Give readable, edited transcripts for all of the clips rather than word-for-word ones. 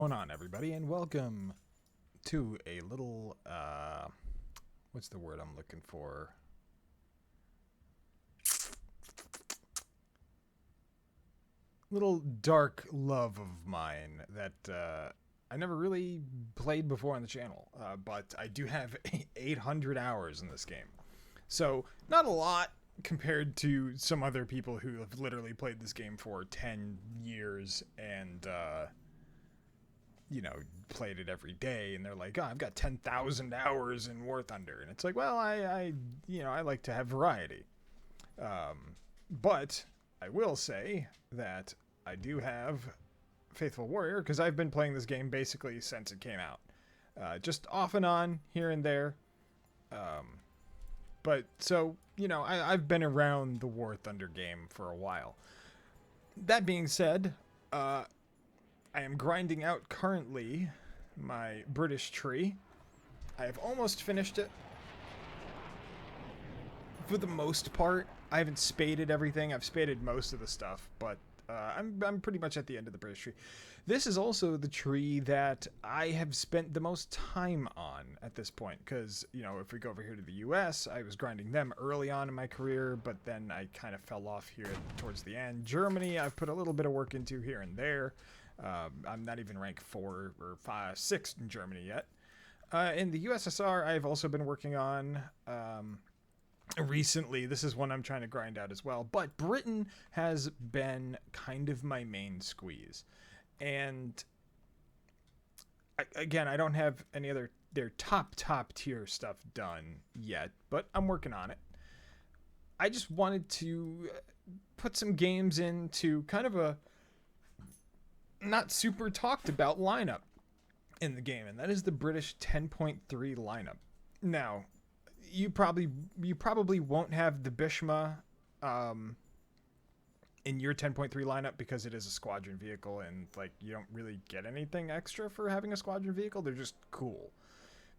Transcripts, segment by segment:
Going on, everybody, and welcome to a little what's the word I'm looking for? Little dark love of mine that I never really played before on the channel, but I do have 800 hours in this game, so not a lot compared to some other people who have literally played this game for 10 years and played it every day, and they're like, oh, I've got 10,000 hours in War Thunder. And it's like, well, I like to have variety. But I will say that I do have Faithful Warrior, because I've been playing this game basically since it came out. Just off and on, here and there. But so, I've been around the War Thunder game for a while. That being said, I am grinding out currently my British tree. I have almost finished it. For the most part, I haven't spaded everything. I've spaded most of the stuff, but I'm pretty much at the end of the British tree. This is also the tree that I have spent the most time on at this point, because, if we go over here to the US, I was grinding them early on in my career, but then I kind of fell off here towards the end. Germany, I've put a little bit of work into here and there. I'm not even rank 4 or 5, 6 in Germany yet. In the USSR, I've also been working on recently. This is one I'm trying to grind out as well. But Britain has been kind of my main squeeze. And again, I don't have any other their top tier stuff done yet, but I'm working on it. I just wanted to put some games into kind of a not super talked about lineup in the game, and that is the British 10.3 lineup. Now, you probably won't have the Bhishma in your 10.3 lineup because it is a squadron vehicle, and you don't really get anything extra for having a squadron vehicle. They're just cool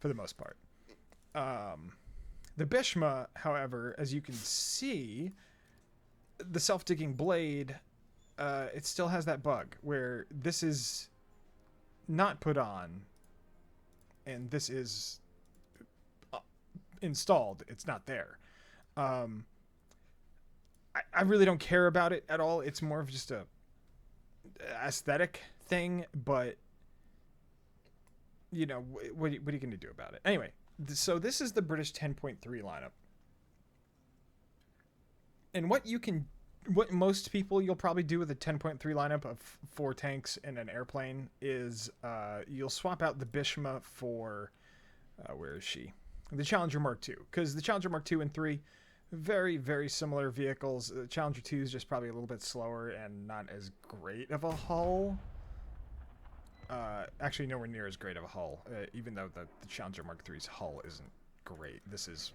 for the most part. The Bhishma, however, as you can see, the self-digging blade, it still has that bug where this is not put on and this is installed. It's not there. I really don't care about it at all. It's more of just a aesthetic thing, but what are you going to do about it? Anyway, so this is the British 10.3 lineup. And what most people you'll probably do with a 10.3 lineup of 4 tanks and an airplane is you'll swap out the Bhishma for where is she? The Challenger Mark II, because the Challenger Mark II and 3 very, very similar vehicles. The Challenger 2 is just probably a little bit slower and not as great of a hull. Actually, nowhere near as great of a hull, even though the Challenger Mark III's hull isn't great. This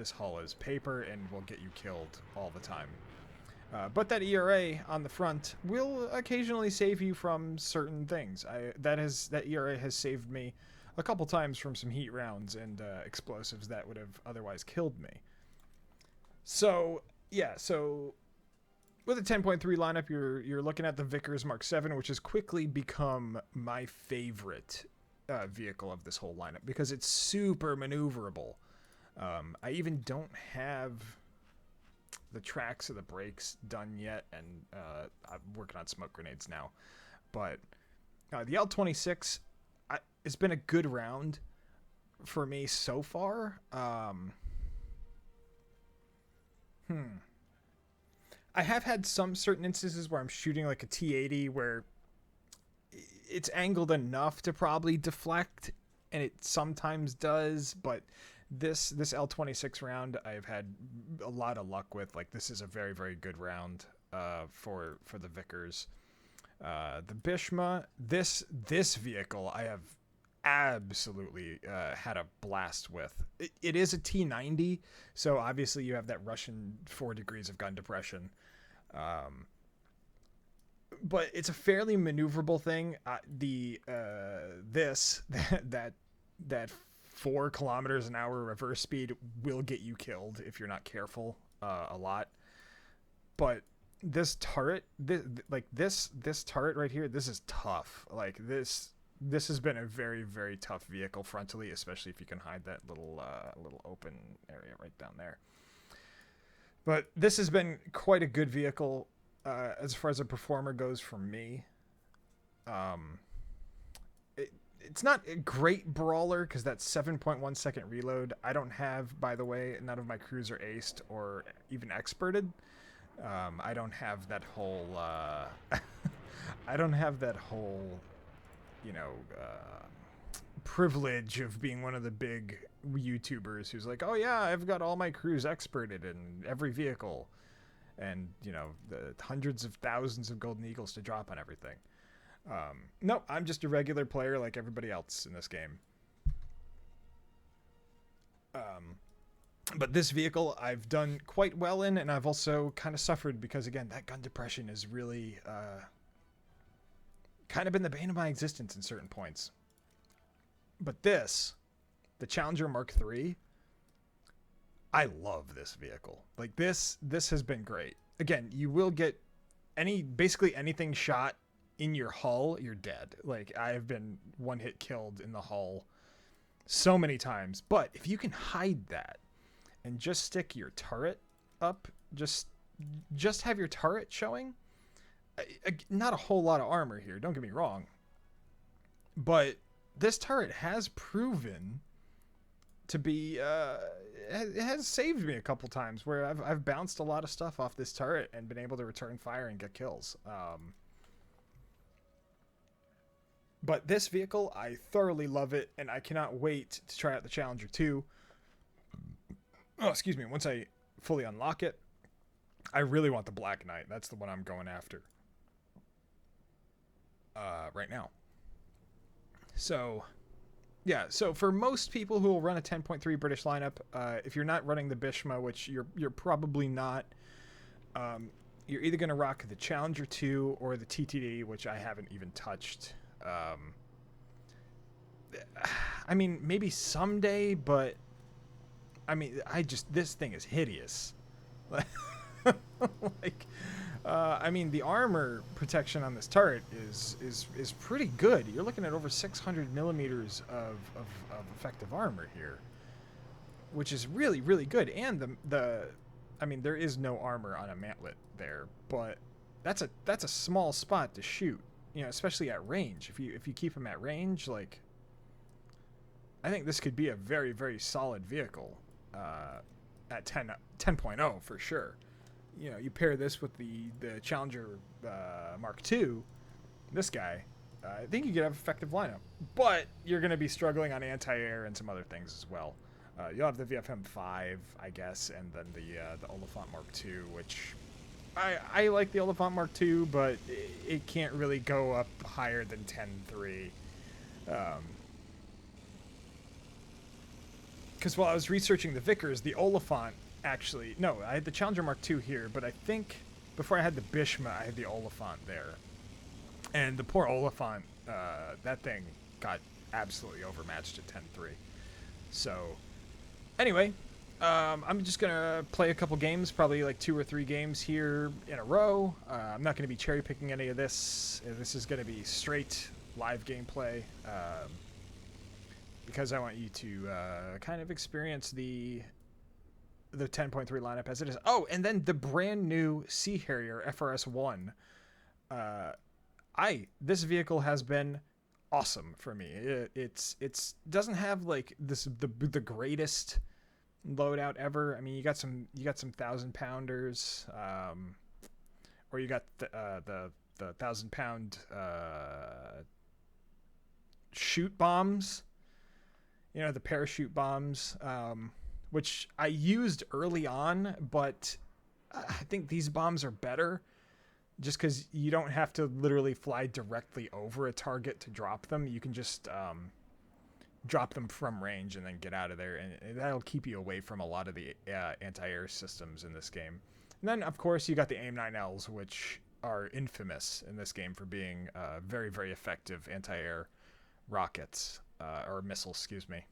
hull is paper and will get you killed all the time. But that ERA on the front will occasionally save you from certain things. That ERA has saved me a couple times from some heat rounds and explosives that would have otherwise killed me. So yeah, with a 10.3 lineup, you're looking at the Vickers Mark VII, which has quickly become my favorite vehicle of this whole lineup because it's super maneuverable. I even don't have the tracks or the brakes done yet, and I'm working on smoke grenades now. But the L26, it's been a good round for me so far. I have had some certain instances where I'm shooting like a T80 where it's angled enough to probably deflect, and it sometimes does, but this L26 round I've had a lot of luck with. This is a very, very good round for the Vickers. The Bhishma, this vehicle I have absolutely had a blast with. It is a T90, so obviously you have that Russian 4 degrees of gun depression. But it's a fairly maneuverable thing. That 4 kilometers an hour reverse speed will get you killed if you're not careful a lot. But this turret, this turret right here, this is tough. this has been a very, very tough vehicle frontally, especially if you can hide that little open area right down there. But this has been quite a good vehicle as far as a performer goes for me. It's not a great brawler because that's 7.1 second reload. I don't have, by the way, none of my crews are aced or even experted. I don't have that whole I don't have that whole, you know, privilege of being one of the big YouTubers who's like, oh yeah, I've got all my crews experted in every vehicle, and you know, the hundreds of thousands of golden eagles to drop on everything. No, I'm just a regular player like everybody else in this game. But this vehicle I've done quite well in, and I've also kind of suffered because, again, that gun depression is really kind of been the bane of my existence in certain points. But this, the Challenger Mark III, I love this vehicle. Like, this has been great. Again, you will get basically anything shot in your hull, you're dead. Like, I have been one hit killed in the hull so many times. But if you can hide that and just stick your turret up, just have your turret showing, not a whole lot of armor here, don't get me wrong, but this turret has proven to be it has saved me a couple times where I've bounced a lot of stuff off this turret and been able to return fire and get kills. But this vehicle, I thoroughly love it, and I cannot wait to try out the Challenger 2. Oh, excuse me. Once I fully unlock it, I really want the Black Knight. That's the one I'm going after right now. So, yeah. So for most people who will run a 10.3 British lineup, if you're not running the Bhishma, which you're probably not, you're either going to rock the Challenger 2 or the TTD, which I haven't even touched. I mean, maybe someday, but I mean, this thing is hideous. Like, I mean, the armor protection on this turret is pretty good. You're looking at over 600 millimeters of effective armor here, which is really, really good. And I mean, there is no armor on a mantlet there, but that's a small spot to shoot. You know, especially at range. If you keep them at range, like, I think this could be a very, very solid vehicle at 10.0 for sure. You know, you pair this with the Challenger Mark II, this guy, I think you could have an effective lineup. But you're going to be struggling on anti-air and some other things as well. You'll have the VFM-5, I guess, and then the Oliphant Mark II, which I like the Oliphant Mark II, but it can't really go up higher than 10.3. Because while I was researching the Vickers, the Oliphant actually... No, I had the Challenger Mark II here, but I think before I had the Bhishma, I had the Oliphant there. And the poor Oliphant, that thing got absolutely overmatched at 10.3. So, anyway... I'm just going to play a couple games, probably like 2 or 3 games here in a row. I'm not going to be cherry picking any of this. This is going to be straight live gameplay because I want you to kind of experience the 10.3 lineup as it is. Oh, and then the brand new Sea Harrier FRS1. This vehicle has been awesome for me. It's doesn't have like the greatest loadout ever. I mean, you got some 1,000-pounders, or you got the 1,000-pound shoot bombs. You know, the parachute bombs, which I used early on, but I think these bombs are better, just because you don't have to literally fly directly over a target to drop them. You can just drop them from range and then get out of there, and that'll keep you away from a lot of the anti-air systems in this game. And then, of course, you got the AIM-9Ls, which are infamous in this game for being very, very effective anti-air rockets, or missiles, excuse me.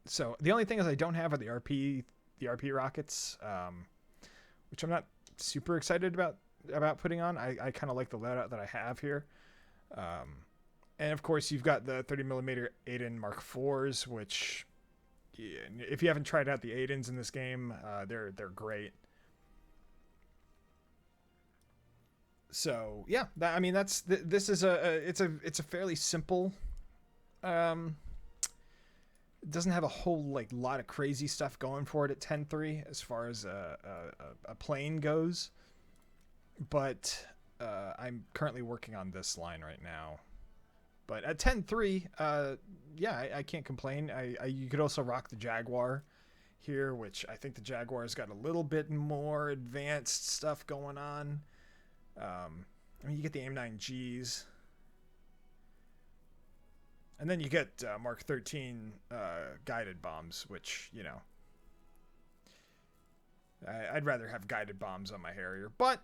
So the only thing is I don't have are the RP rockets, which I'm not super excited about putting on. I kind of like the loadout that I have here. And of course, you've got the 30mm Aiden Mark IVs, which, yeah, if you haven't tried out the Aidens in this game, they're great. So yeah, I mean this is it's a fairly simple. It doesn't have a whole lot of crazy stuff going for it at 10.3 as far as a plane goes, but I'm currently working on this line right now. But at 10.3, yeah, I can't complain. You could also rock the Jaguar here, which I think the Jaguar's got a little bit more advanced stuff going on. I mean, you get the AIM-9Gs. And then you get Mark 13 guided bombs, which, you know, I'd rather have guided bombs on my Harrier. But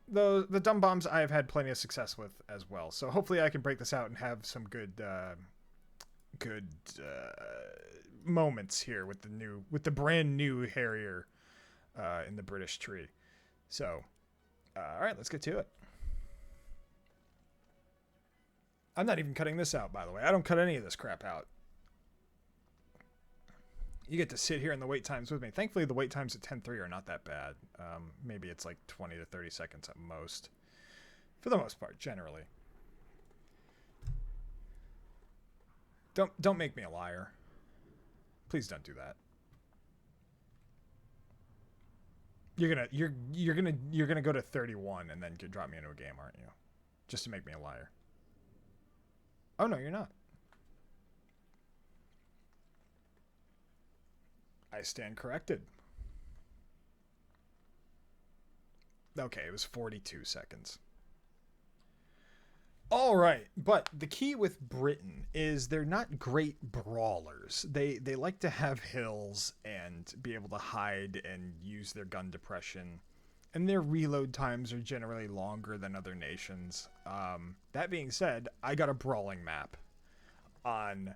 the dumb bombs I have had plenty of success with as well. So hopefully I can break this out and have some good moments here with the brand new Harrier in the British tree. So, all right, let's get to it. I'm not even cutting this out, by the way. I don't cut any of this crap out. You get to sit here in the wait times with me. Thankfully, the wait times at 10.3 are not that bad. Maybe it's like 20 to 30 seconds at most. For the most part, generally. Don't make me a liar. Please don't do that. You're gonna go to 31 and then drop me into a game, aren't you? Just to make me a liar. Oh no, you're not. I stand corrected. Okay, it was 42 seconds. All right, but the key with Britain is they're not great brawlers. They like to have hills and be able to hide and use their gun depression. And their reload times are generally longer than other nations. That being said, I got a brawling map on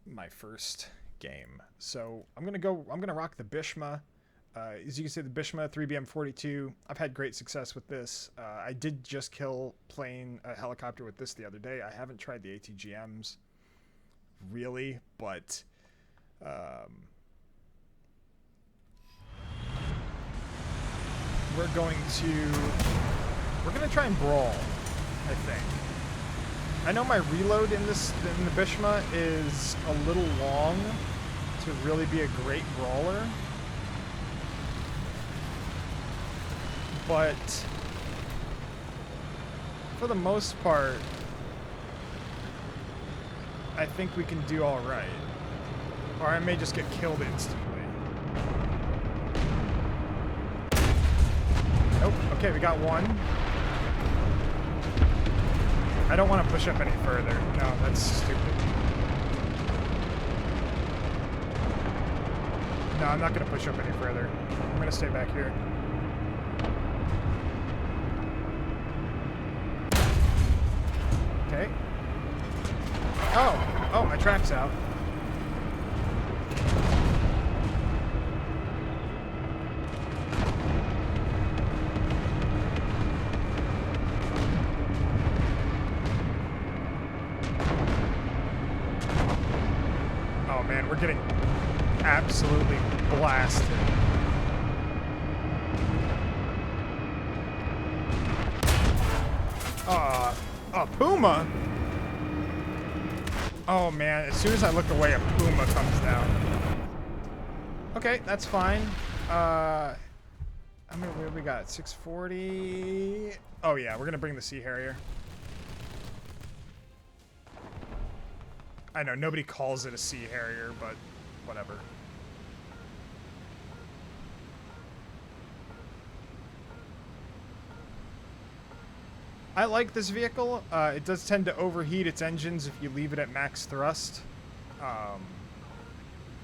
my first game. So I'm gonna rock the Bhishma. As you can see, the Bhishma 3BM42. I've had great success with this. I did just kill a helicopter with this the other day. I haven't tried the ATGMs really, but we're gonna try and brawl, I think. I know my reload in the Bhishma is a little long to really be a great brawler. But for the most part, I think we can do all right. Or I may just get killed instantly. Nope. Okay, we got one. I don't want to push up any further. No, that's stupid. No, I'm not going to push up any further. I'm going to stay back here. Okay. Oh, my track's out. Oh man, we're getting absolutely blasted. A puma? Oh man, as soon as I look away, a puma comes down. Okay, that's fine. I mean, what do we got? 640. Oh yeah, we're gonna bring the Sea Harrier. I know nobody calls it a Sea Harrier, but whatever. I like this vehicle. It does tend to overheat its engines if you leave it at max thrust.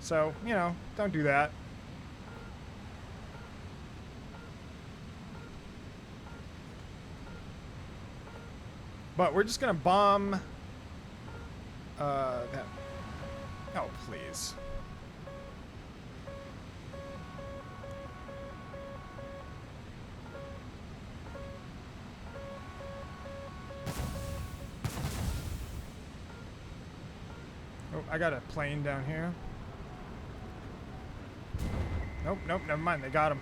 So, you know, don't do that. But we're just gonna bomb that. Oh, please. Oh, I got a plane down here. Nope, nope, never mind. They got him.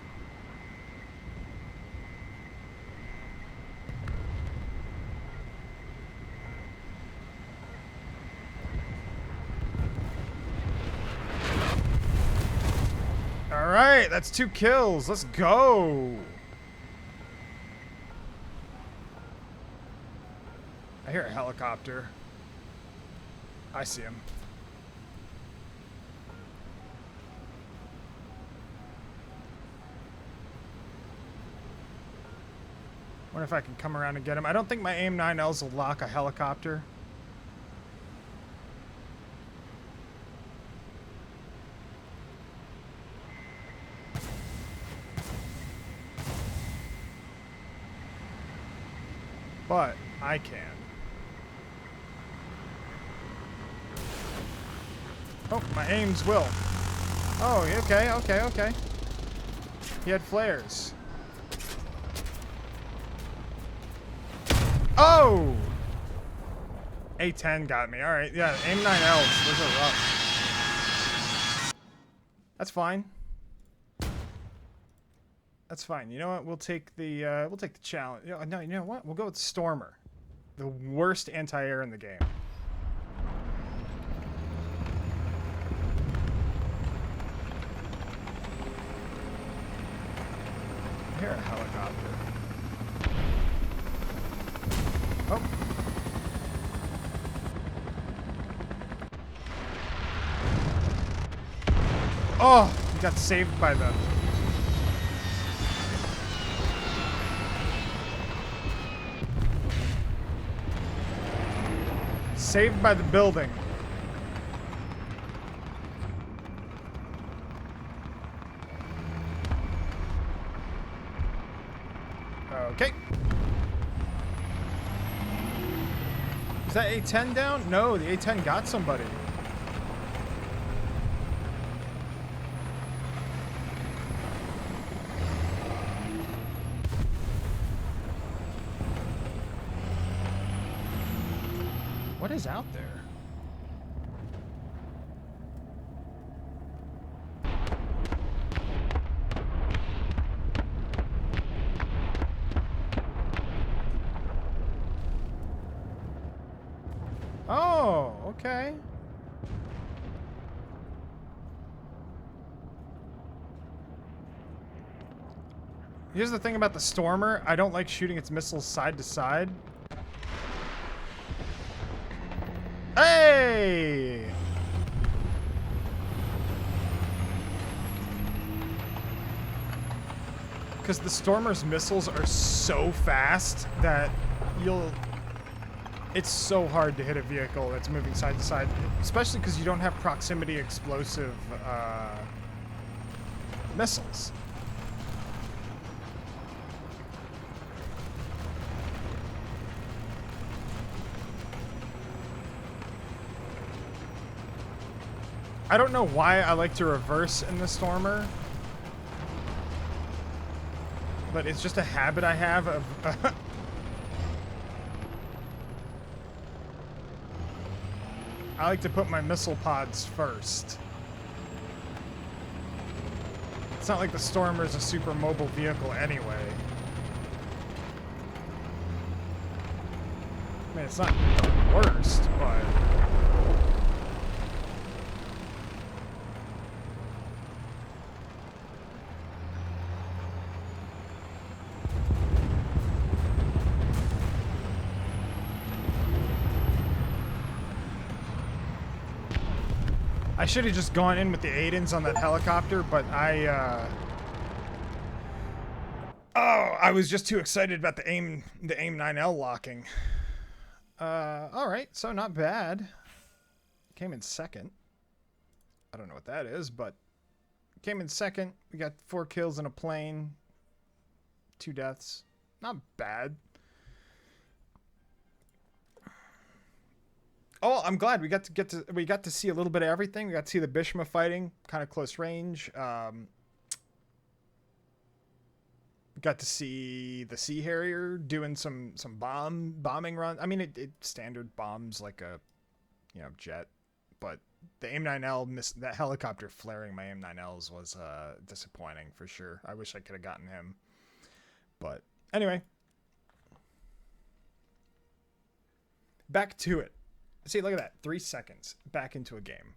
All right, that's 2 kills. Let's go. I hear a helicopter. I see him. Wonder if I can come around and get him. I don't think my AIM-9Ls will lock a helicopter. But I can. Oh, my aims will. Oh, okay, okay, okay. He had flares. Oh! A10 got me. Alright, yeah, AIM-9Ls. Those are rough. That's fine. That's fine. You know what? We'll take the challenge. No, you know what? We'll go with Stormer. The worst anti-air in the game. I hear a helicopter. Oh. Oh, he got saved by the... Saved by the building. Okay. Is that A10 down? No, the A10 got somebody. What is out there? Oh, okay. Here's the thing about the Stormer. I don't like shooting its missiles side to side. Hey! Because the Stormer's missiles are so fast that it's so hard to hit a vehicle that's moving side to side, especially because you don't have proximity explosive missiles. I don't know why I like to reverse in the Stormer, but it's just a habit I have of... I like to put my missile pods first. It's not like the Stormer is a super mobile vehicle anyway. I mean, it's not the worst, but... I should have just gone in with the Aidens on that helicopter, but I was just too excited about the AIM-9L locking. Alright, so not bad. Came in second. I don't know what that is, but came in second. We got 4 kills in a plane. 2 deaths. Not bad. Oh, I'm glad we got to see a little bit of everything. We got to see the Bhishma fighting, kind of close range. We got to see the Sea Harrier doing some bombing runs. I mean, it standard bombs like a jet, but the AIM-9L that helicopter flaring my AIM-9Ls was disappointing for sure. I wish I could have gotten him. But anyway, back to it. See, look at that. 3 seconds. Back into a game.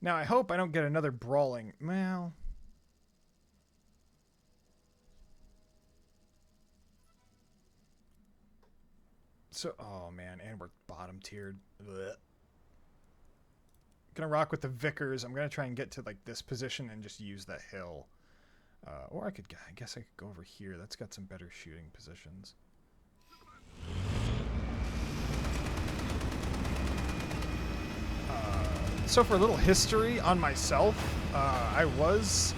Now, I hope I don't get another brawling. Well... So, oh man, and we're bottom tiered. Blech. Gonna rock with the Vickers. I'm gonna try and get to like this position and just use that hill. Or I guess I could go over here. That's got some better shooting positions. So for a little history on myself, I was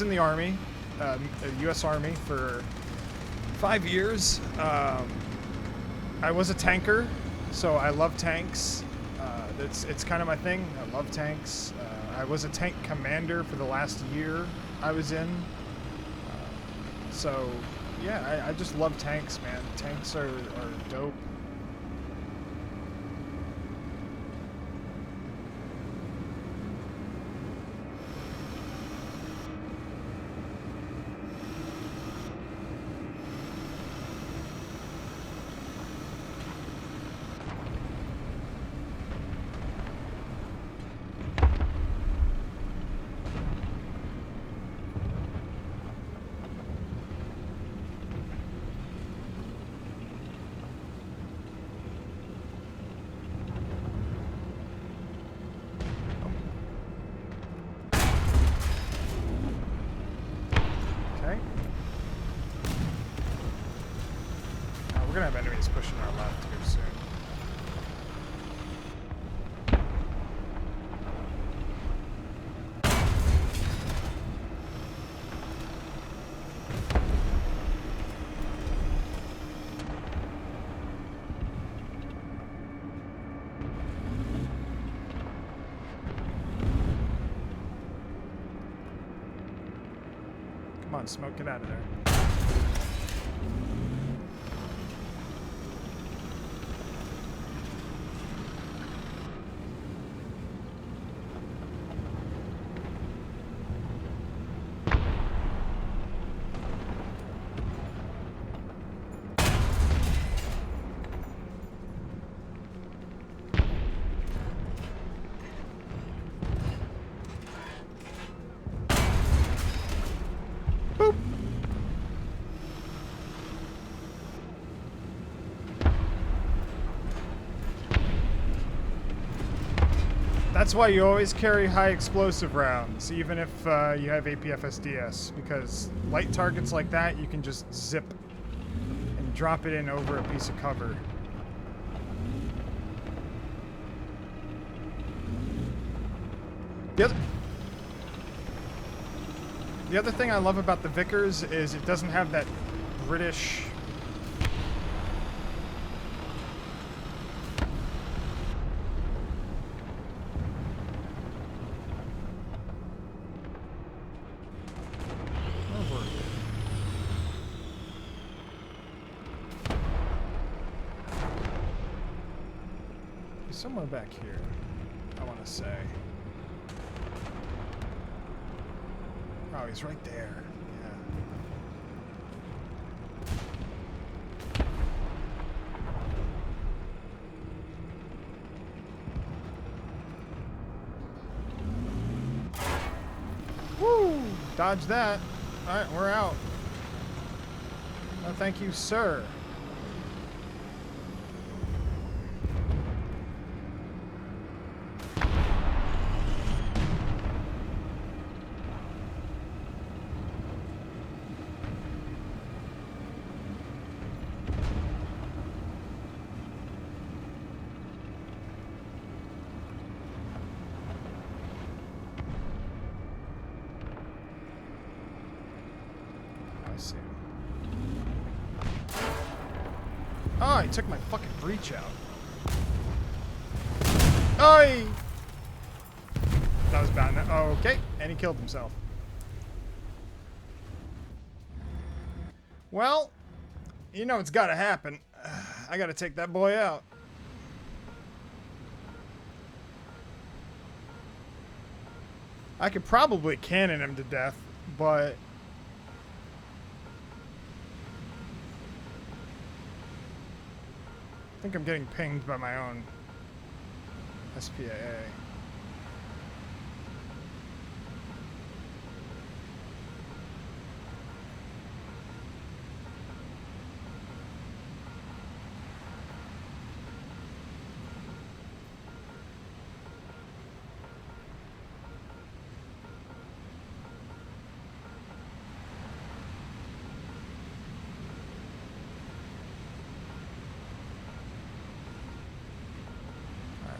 in the Army, the U.S. Army for 5 years. I was a tanker, so I love tanks. It's kind of my thing. I love tanks. I was a tank commander for the last year I was in. So yeah, I just love tanks, man. Tanks are dope. We're gonna have enemies pushing our left here soon. Come on, smoke, get out of there. That's why you always carry high explosive rounds, even if you have APFSDS, because light targets like that, you can just zip and drop it in over a piece of cover. The other thing I love about the Vickers is it doesn't have that British... Somewhere back here, I want to say. Oh, he's right there. Yeah. Woo! Dodge that. All right, we're out. No, thank you, sir. Oh, he took my fucking breach out. Oi! That was bad. Oh, okay, and he killed himself. Well, you know it's gotta happen. I gotta take that boy out. I could probably cannon him to death, but... I think I'm getting pinged by my own SPAA.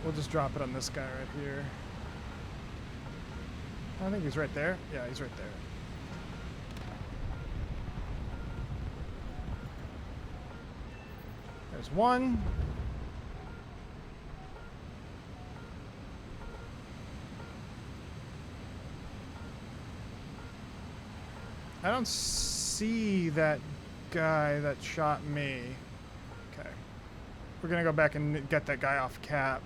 We'll just drop it on this guy right here. I think he's right there. Yeah, he's right there. There's one. I don't see that guy that shot me. Okay. We're gonna go back and get that guy off cap.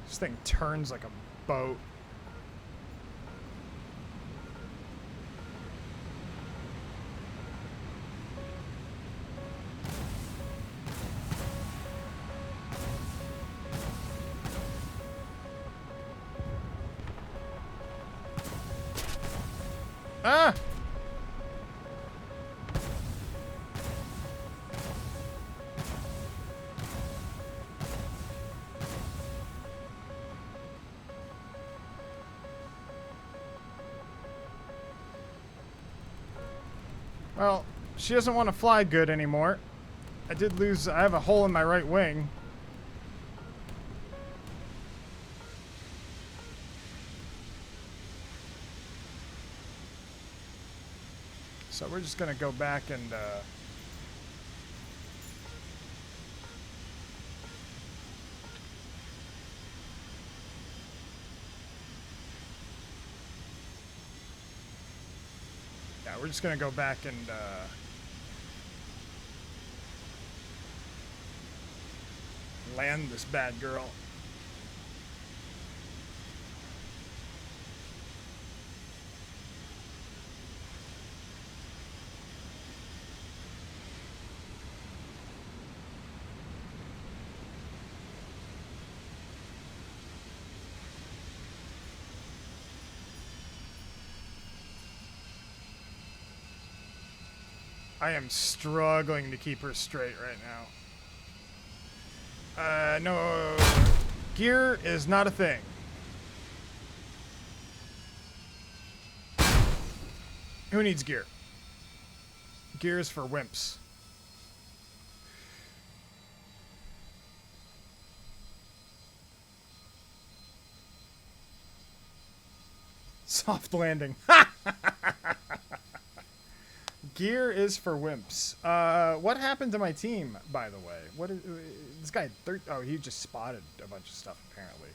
This thing turns like a boat. Ah! Well, she doesn't want to fly good anymore. I have a hole in my right wing. So we're just gonna go back and yeah, we're just gonna go back and land this bad girl. I am struggling to keep her straight right now. No. Gear is not a thing. Who needs gear? Gear is for wimps. Soft landing. Gear is for wimps. What happened to my team, by the way? What is this guy? Oh, he just spotted a bunch of stuff apparently.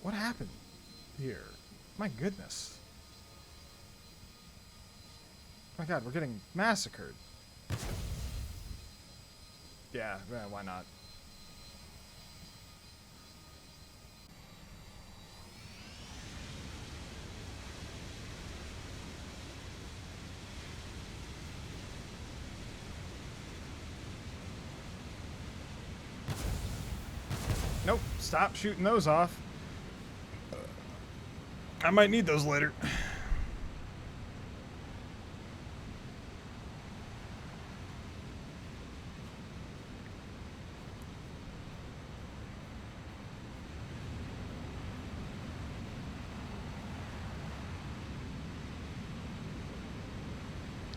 What happened here? My goodness. Oh my God, we're getting massacred. Yeah, why not? Nope, stop shooting those off. I might need those later.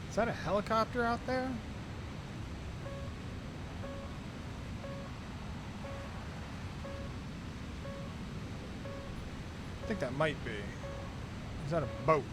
Is that a helicopter out there? I think that might be. Is that a boat?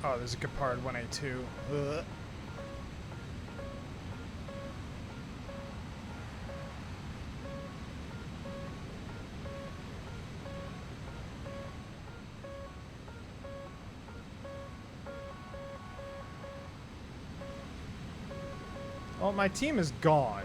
Oh, there's a Gepard 1A2. Ugh. Well, my team is gone.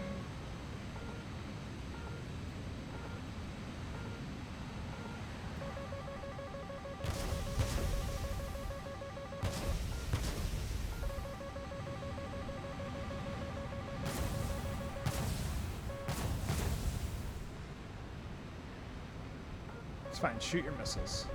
It's fine. Shoot your missiles.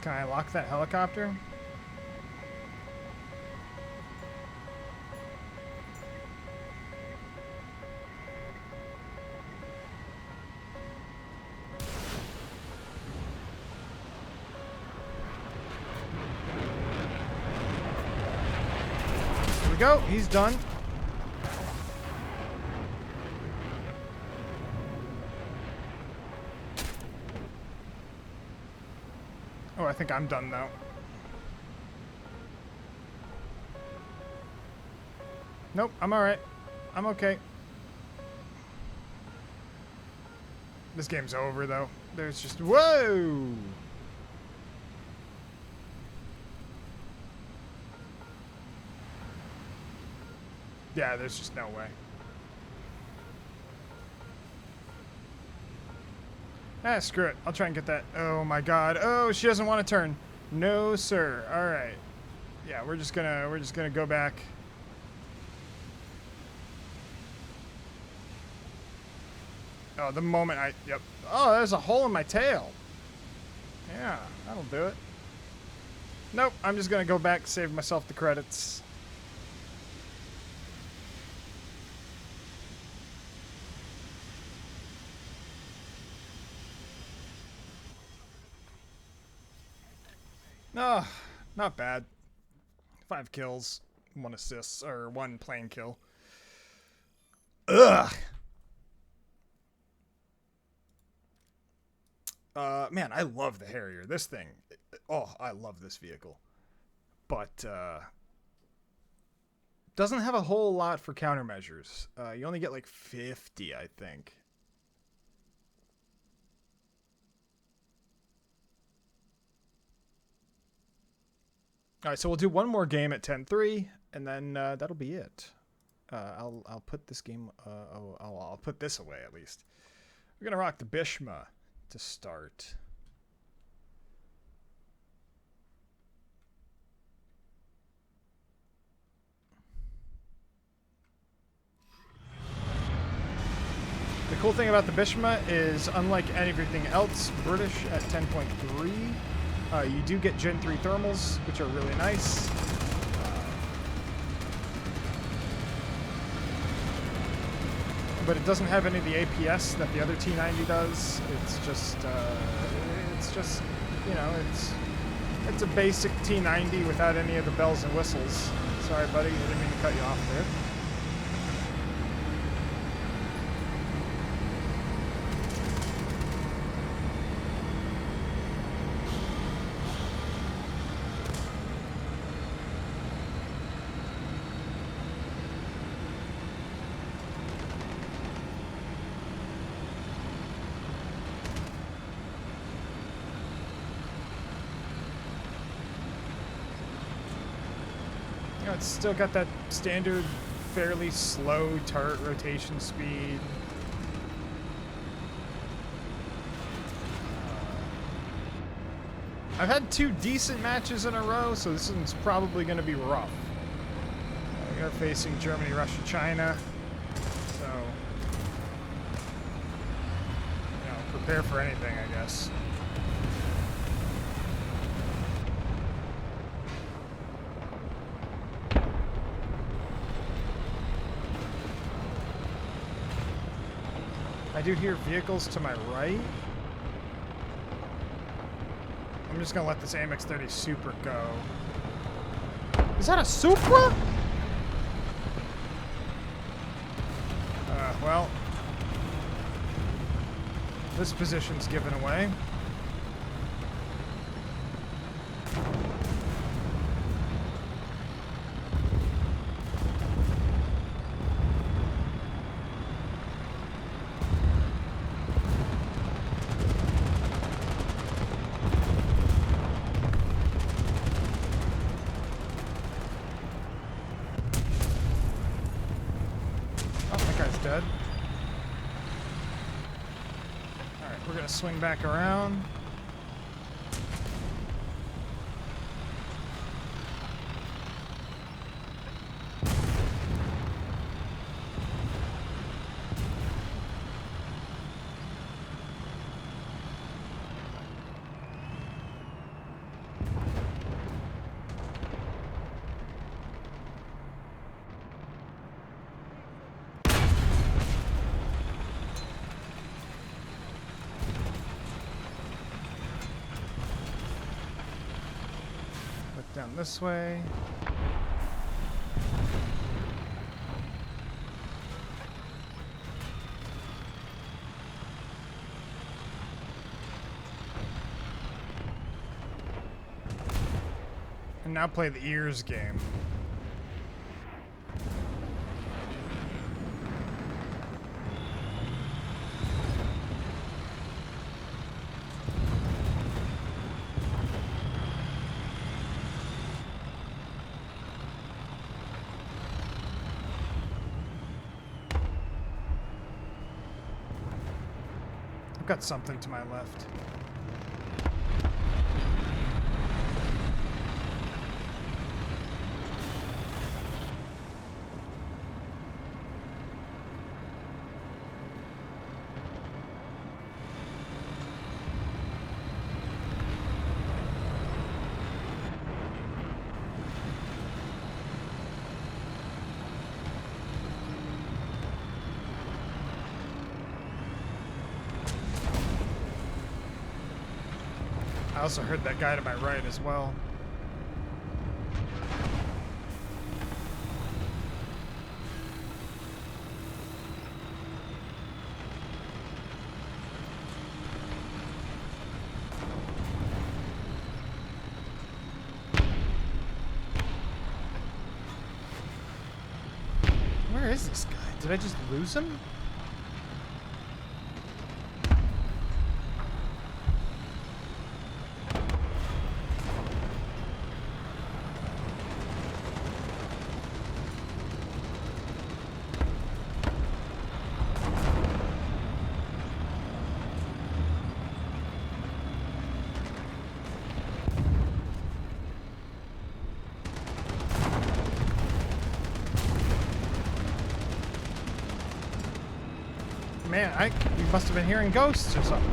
Can I lock that helicopter? Here we go. He's done. Oh, I think I'm done though. Nope, I'm alright. I'm okay. This game's over though. There's just... Whoa! Yeah, there's just no way. Ah, screw it. I'll try and get that. Oh my god. Oh, she doesn't want to turn. No, sir. All right. Yeah, we're just gonna go back. Oh, the moment I... Yep. Oh, there's a hole in my tail. Yeah, that'll do it. Nope, I'm just gonna go back, save myself the credits. No, not bad. 5 kills, 1 assist, or 1 plane kill. Ugh. Man, I love the Harrier. This thing, oh, I love this vehicle. But, doesn't have a whole lot for countermeasures. You only get like 50, I think. All right, so we'll do one more game at 10-3, and then that'll be it. I'll put this game. I'll put this away at least. We're gonna rock the Bhishma to start. The cool thing about the Bhishma is, unlike everything else British at 10.3, you do get Gen 3 thermals, which are really nice. But it doesn't have any of the APS that the other T90 does. It's just, you know, it's a basic T90 without any of the bells and whistles. Sorry, buddy, I didn't mean to cut you off there. It's still got that standard, fairly slow turret rotation speed. I've had 2 decent matches in a row, so this one's probably going to be rough. We are facing Germany, Russia, China, so you know, prepare for anything, I guess. I do hear vehicles to my right. I'm just gonna let this AMX-30 Super go. Is that a Supra? Well, this position's given away. Dead. Alright, we're gonna swing back around. Down this way. And now play the ears game. Got something to my left. I also heard that guy to my right as well. Where is this guy? Did I just lose him? Man, you must have been hearing ghosts or something.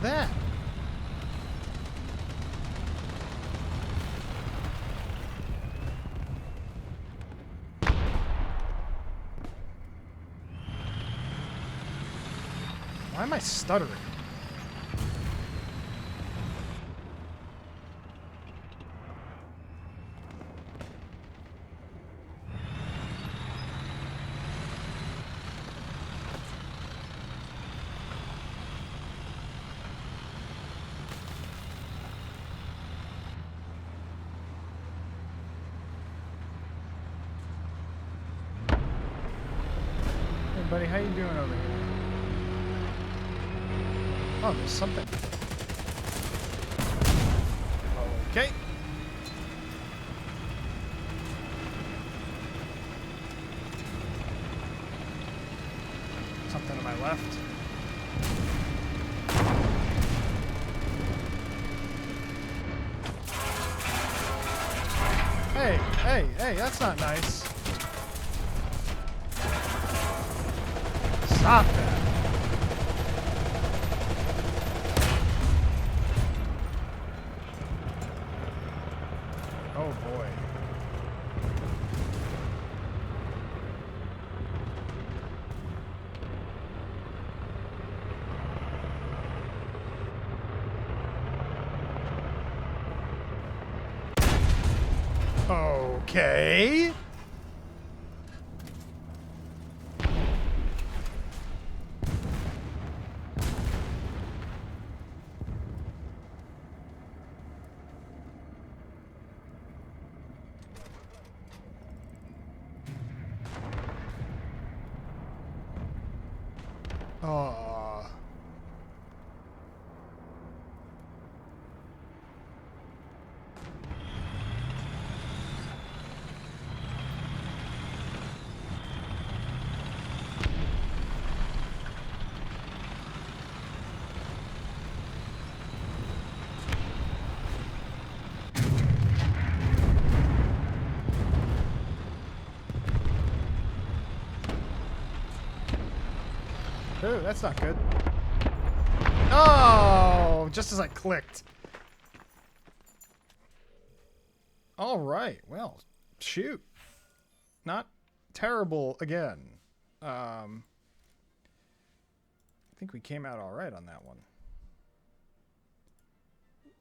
That? Why am I stuttering? Buddy, how you doing over here? Oh, there's something. Okay. Something to my left. Hey, hey, hey, that's not nice. Stop that. Oh boy. Okay. Oh. Ooh, that's not good. Oh, just as I clicked. All right, well, shoot. Not terrible again. I think we came out all right on that one.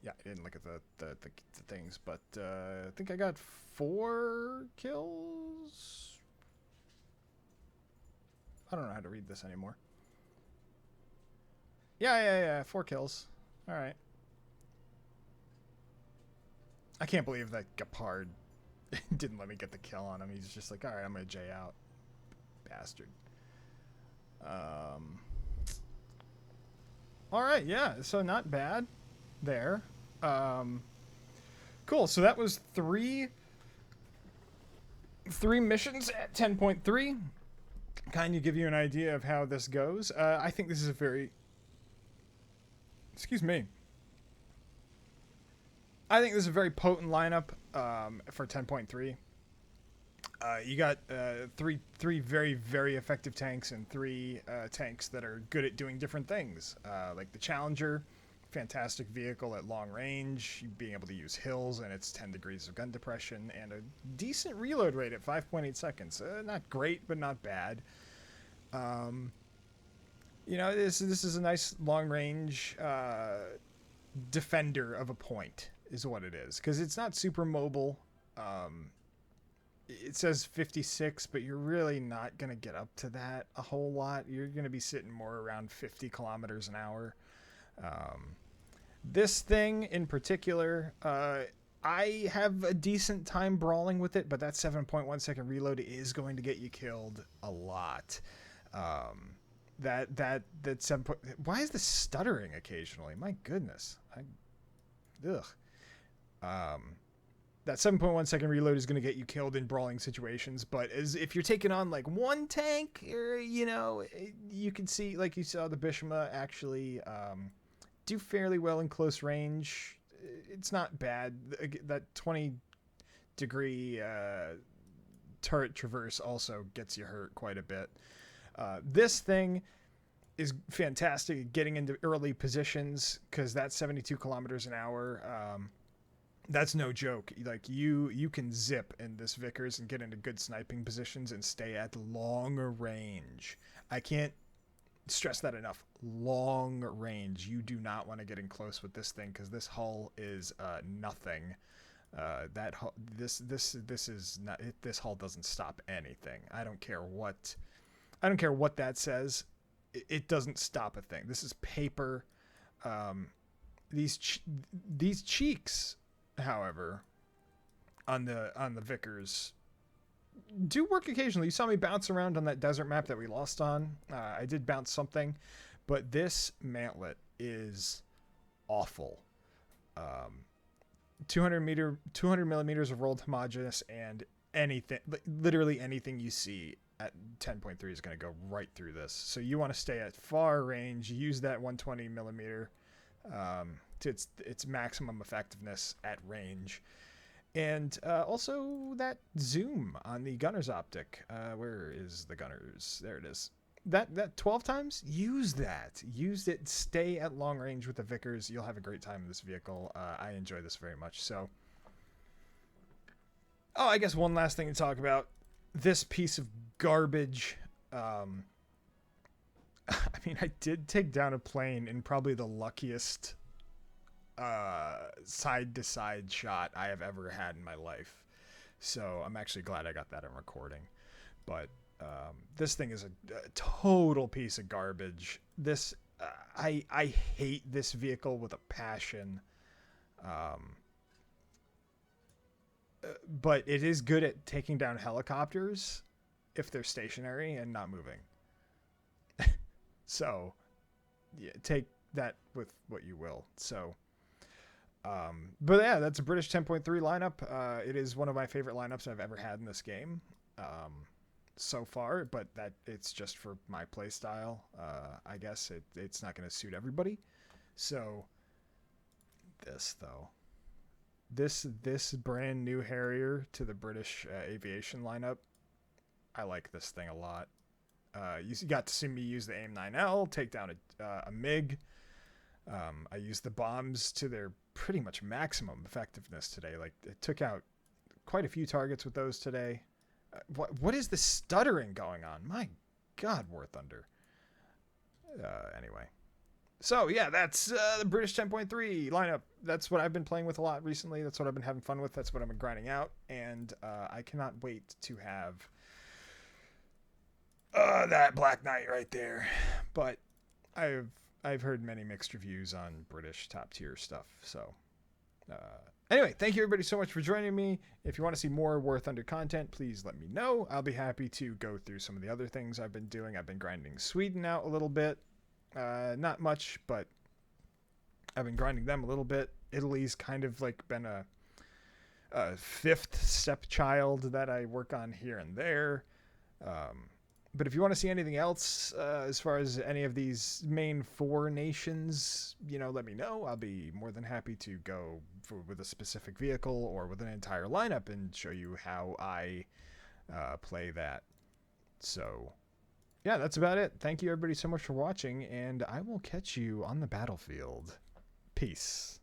Yeah, I didn't look at the things, but I think I got 4 kills. I don't know how to read this anymore. Yeah, 4 kills. All right. I can't believe that Gepard didn't let me get the kill on him. He's just like, all right, I'm gonna J out, bastard. All right, yeah. So not bad there. Cool. So that was three missions at 10.3. Kind of give you an idea of how this goes. I think this is a very... Excuse me. I think this is a very potent lineup for 10.3. You got three very, very effective tanks and 3 tanks that are good at doing different things. Like the Challenger, fantastic vehicle at long range, being able to use hills and its 10 degrees of gun depression, and a decent reload rate at 5.8 seconds. Not great, but not bad. You know, this is a nice long range defender of a point, is what it is, because it's not super mobile. It says 56, but you're really not going to get up to that a whole lot. You're going to be sitting more around 50 kilometers an hour. This thing in particular, I have a decent time brawling with it, but that 7.1 second reload is going to get you killed a lot. That 7. Why is this stuttering occasionally? My goodness. That 7.1 second reload is going to get you killed in brawling situations, but if you're taking on like one tank, or, you know, you can see, like you saw the Bhishma actually do fairly well in close range. It's not bad. That 20 degree turret traverse also gets you hurt quite a bit. This thing is fantastic at getting into early positions, because that 72 kilometers an hour, that's no joke. Like you can zip in this Vickers and get into good sniping positions and stay at long range. I can't stress that enough. Long range. You do not want to get in close with this thing, because this hull is nothing. This hull doesn't stop anything. I don't care what that says. It doesn't stop a thing. This is paper. These cheeks, however, on the Vickers do work occasionally. You saw me bounce around on that desert map that we lost on. I did bounce something, but this mantlet is awful. 200 millimeters of rolled homogeneous, and anything, literally anything you see at 10.3 is going to go right through this. So you want to stay at far range, use that 120 millimeter to its maximum effectiveness at range. And also that zoom on the gunner's optic. Where is the gunner's? There it is. That 12 times, use that. Use it. Stay at long range with the Vickers. You'll have a great time in this vehicle. I enjoy this very much. So, I guess one last thing to talk about. This piece of garbage. I mean, I did take down a plane in probably the luckiest side-to-side shot I have ever had in my life. So I'm actually glad I got that in recording. But this thing is a total piece of garbage. This I hate this vehicle with a passion. But it is good at taking down helicopters if they're stationary and not moving. So, yeah, take that with what you will. So, but yeah, that's a British 10.3 lineup. It is one of my favorite lineups I've ever had in this game so far, but that it's just for my play style. I guess it's not going to suit everybody. So, this though. This brand new Harrier to the British aviation lineup, I like this thing a lot. You got to see me use the AIM-9L, take down a MiG. I used the bombs to their pretty much maximum effectiveness today. Like, it took out quite a few targets with those today. What is the stuttering going on? My God, War Thunder. Anyway. So, yeah, that's the British 10.3 lineup. That's what I've been playing with a lot recently. That's what I've been having fun with. That's what I've been grinding out. And I cannot wait to have that Black Knight right there. But I've heard many mixed reviews on British top tier stuff. So, anyway, thank you everybody so much for joining me. If you want to see more War Thunder content, please let me know. I'll be happy to go through some of the other things I've been doing. I've been grinding Sweden out a little bit. Not much, but I've been grinding them a little bit. Italy's kind of like been a fifth stepchild that I work on here and there. But if you want to see anything else as far as any of these main four nations, let me know. I'll be more than happy to go with a specific vehicle or with an entire lineup and show you how I play that. So, yeah, that's about it. Thank you everybody so much for watching, and I will catch you on the battlefield. Peace.